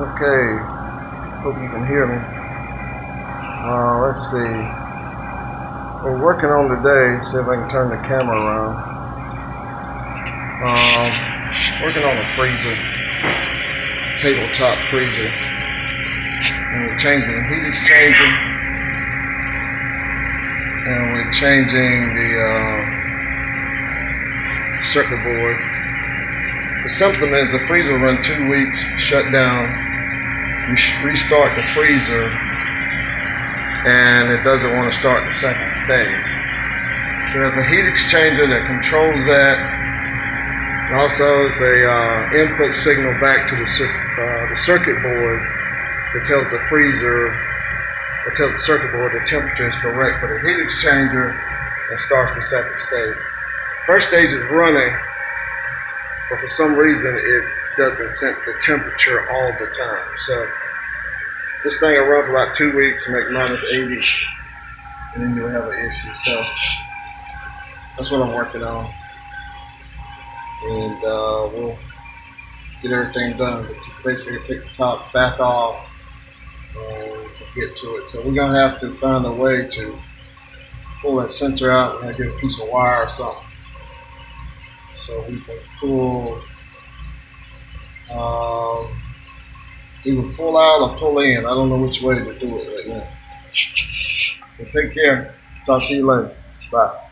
Okay, hope you can hear me. Let's see. We're working on today. See if I can turn the camera around. Working on a freezer, tabletop freezer, and we're changing the heat exchanger, and we're changing the circuit board. The symptom is the freezer will run 2 weeks, shut down. You restart the freezer, and it doesn't want to start the second stage. So there's a heat exchanger that controls that. And also, it's a input signal back to the circuit board that tells the freezer, that tells the circuit board the temperature is correct for the heat exchanger, and starts the second stage. First stage is running, but for some reason it doesn't sense the temperature all the time. So this thing will run for about 2 weeks to make -80, and then you'll have an issue. So that's what I'm working on, and we'll get everything done. But basically, take the top back off to get to it. So we're gonna have to find a way to pull that sensor out and get a piece of wire or something, so we can pull. Either pull out or pull in. I don't know which way to do it right now. So take care. Talk to you later. Bye.